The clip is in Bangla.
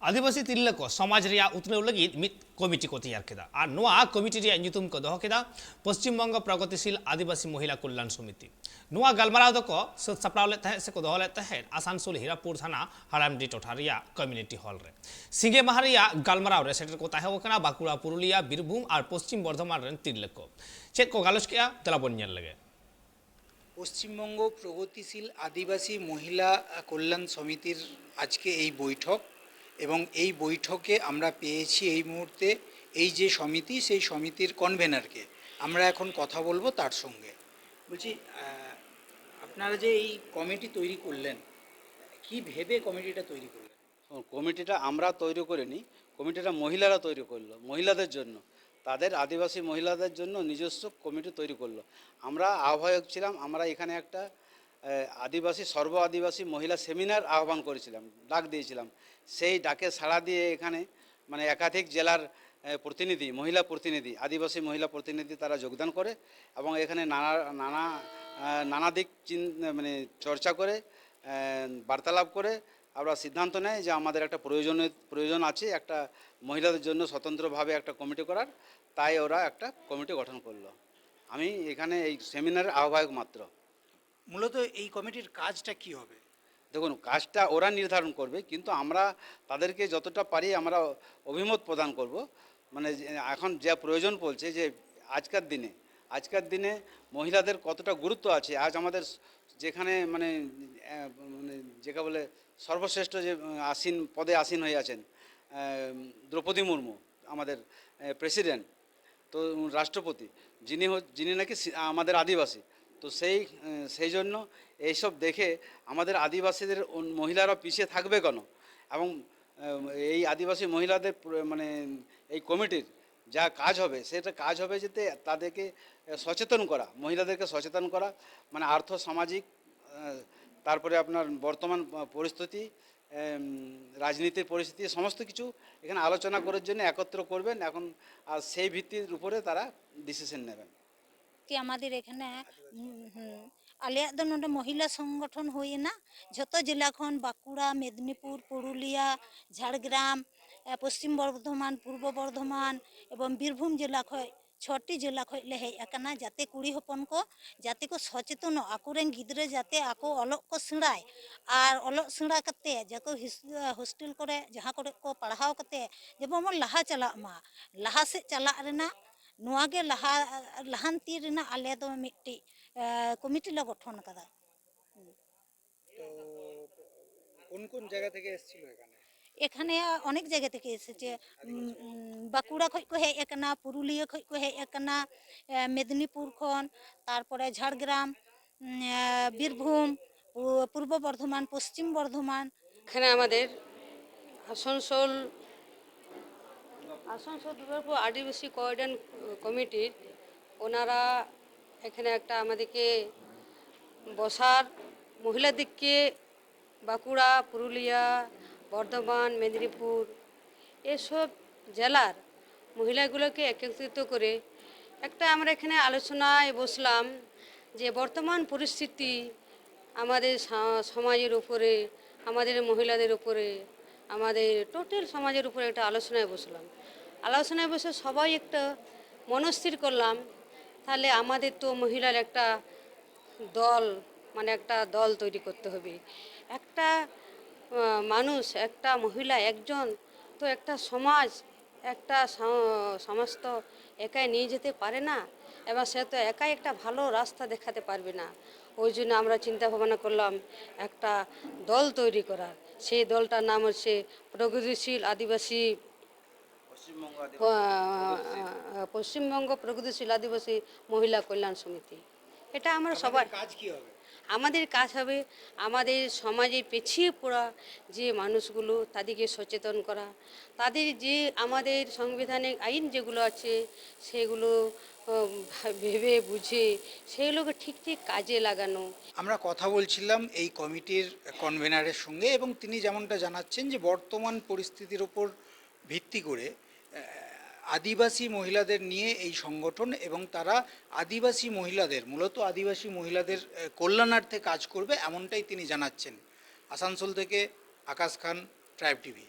आदिवासी तिरला को समाज रिया उतने लगी मित कमिटी को तैयार किया और नोआ कमिटी रिया ᱧᱩᱛᱩᱢ को दोह किया पश्चिम बंग प्रगतिशील आदिवासी महिला कल्याण समिति नोआ गलमाराव दो को सपड़ाव ले तहे से को दोह ले तहे आसानसोल हीरापुर थाना हाड़ामडी टोठा रिया कम्युनिटी हॉल रे सिंगे माह रिया गलमाराव रे सेटर को तहे वकना बाकुड़ा पुरुलिया बीरभूम और पश्चिम बर्धमान रेन तिरला को चेक को गालोच किया तला बन्यन लगे পশ্চিমবঙ্গ প্রগতিশীল আদিবাসী মহিলা কল্যাণ সমিতির আজকে এই বৈঠক এবং এই বৈঠকে আমরা পেয়েছি এই মুহূর্তে এই যে সমিতি সেই সমিতির কনভেনারকে আমরা এখন কথা বলবো তার সঙ্গে। বলছি আপনারা যে এই কমিটি তৈরি করলেন কি ভেবে কমিটিটা তৈরি করলেন? কমিটিটা আমরা তৈরি করিনি, কমিটিটা মহিলারা তৈরি করলো মহিলাদের জন্য, তাদের আদিবাসী মহিলাদের জন্য নিজস্ব কমিটি তৈরি করলো। আমরা আহ্বায়ক ছিলাম, আমরা এখানে একটা আদিবাসী সর্ব আদিবাসী মহিলা সেমিনার আহ্বান করেছিলাম, ডাক দিয়েছিলাম। সেই ডাকে সাড়া দিয়ে এখানে মানে একাধিক জেলার প্রতিনিধি, মহিলা প্রতিনিধি, আদিবাসী মহিলা প্রতিনিধি তারা যোগদান করে এবং এখানে নানা দিক মানে চর্চা করে বার্তালাপ করে আমরা সিদ্ধান্ত নেয় যে আমাদের একটা প্রয়োজন আছে একটা মহিলাদের জন্য স্বতন্ত্রভাবে একটা কমিটি করার, তাই ওরা একটা কমিটি গঠন করলো। আমি এখানে এই সেমিনারের আহ্বায়ক মাত্র। মূলত এই কমিটির কাজটা কি হবে? দেখুন, কাজটা ওরা নির্ধারণ করবে, কিন্তু আমরা তাদেরকে যতটা পারি আমরা অভিমত প্রদান করব। মানে এখন যা প্রয়োজন বলছে যে আজকের দিনে মহিলাদের কতটা গুরুত্ব আছে। আজ আমাদের যেখানে মানে যেটা বলে সর্বশ্রেষ্ঠ যে পদে আসীন হয়ে আছেন দ্রৌপদী মুর্মু, আমাদের প্রেসিডেন্ট, তো রাষ্ট্রপতি, যিনি নাকি আমাদের আদিবাসী। তো সেই জন্য এইসব দেখে আমাদের আদিবাসীদের মহিলারা পিছিয়ে থাকবে কেন, এবং এই আদিবাসী মহিলাদের মানে এই কমিটির যা কাজ হবে সেটা কাজ হবে যাতে তাদেরকে সচেতন করা, মহিলাদেরকে সচেতন করা, মানে আর্থ সামাজিক, তারপরে আপনার বর্তমান পরিস্থিতি, রাজনীতির পরিস্থিতি, সমস্ত কিছু এখানে আলোচনা করার জন্য একত্র করবেন এখন, আর সেই ভিত্তির উপরে তারা ডিসিশন নেবেন। कि আমাদের এখানে আলিয়া দো নোডে মহিলা সংগঠন হইনা যত জেলা খন বাঁকুড়া, মেদিনীপুর, পুরুলিয়া, ঝাড়গ্রাম, পশ্চিম বর্ধমান, পূর্ব বর্ধমান এবং বীরভূম জেলা খয় 6টি জেলা খয় লে হেज আকানা যাতে কুড়ি হপন को जाते को सचेतन आकुरेन गिद्रे जाते आको अलग को सेड़ाय और अलग सेड़ा कते जाको हॉस्टेल करे जहाँ करे को पढ़ाव कते जब लहा चला मा लहा से चला रेना नुआगे लहानती रेना आले दो मिट्टी कमिटी ला गठन कदा। তো কোন জায়গা থেকে এসেছিল এখানে? এখানে অনেক জায়গা থেকে এসেছে, বাঁকুড়া খয় কো হেজ আকানা, পুরুলিয়া খয় কো হেজ আকানা, মেদিনীপুর খন, তারপরে ঝাড়গ্রাম, বীরভূম, পূর্ব বর্ধমান, পশ্চিম বর্ধমান। এখানে আমাদের আসানসোল দুর্গাপুর আদিবাসী কোঅর্ডিনেশন কমিটির ওনারা এখানে একটা আমাদেরকে বসার, মহিলাদেরকে বাঁকুড়া, পুরুলিয়া, বর্ধমান, মেদিনীপুর এসব জেলার মহিলাগুলোকে একত্রিত করে একটা আমরা এখানে আলোচনায় বসলাম যে বর্তমান পরিস্থিতি আমাদের সমাজের উপরে, আমাদের মহিলাদের উপরে, আমাদের টোটাল সমাজের উপরে একটা আলোচনায় বসলাম। আলোচনায় বসে সবাই একটা মনস্থির করলাম, তাহলে আমাদের তো মহিলার একটা দল, মানে একটা দল তৈরি করতে হবে। একটা মানুষ, একটা মহিলা, একজন তো একটা সমাজ, একটা সমাজ তো একাই নিয়ে যেতে পারে না, এবার সে তো একাই একটা ভালো রাস্তা দেখাতে পারবে না। ওই জন্য আমরা চিন্তা ভাবনা করলাম একটা দল তৈরি করার। সেই দলটার নাম হচ্ছে প্রগতিশীল আদিবাসী পশ্চিমবঙ্গ প্রগতিশীল আদিবাসী মহিলা কল্যাণ সমিতি। এটা আমরা সবাই কাজ কি হবে? আমাদের কাজ হবে আমাদের সমাজে পিছিয়ে পড়া যে মানুষগুলো তাদেরকে সচেতন করা, তাদের যে আমাদের সাংবিধানিক আইন যেগুলো আছে সেগুলো ভেবে বুঝে সেগুলোকে ঠিক কাজে লাগানো। আমরা কথা বলছিলাম এই কমিটির কনভেনারের সঙ্গে এবং তিনি যেমনটা জানাচ্ছেন যে বর্তমান পরিস্থিতির উপর ভিত্তি করে আদিবাসী মহিলাদের নিয়ে এই সংগঠন এবং তারা আদিবাসী মহিলাদের, মূলত আদিবাসী মহিলাদের কল্যাণার্থে কাজ করবে এমনটাই তিনি জানাচ্ছেন। আসানসোল থেকে আকাশ খান, ট্রাইব টিভি।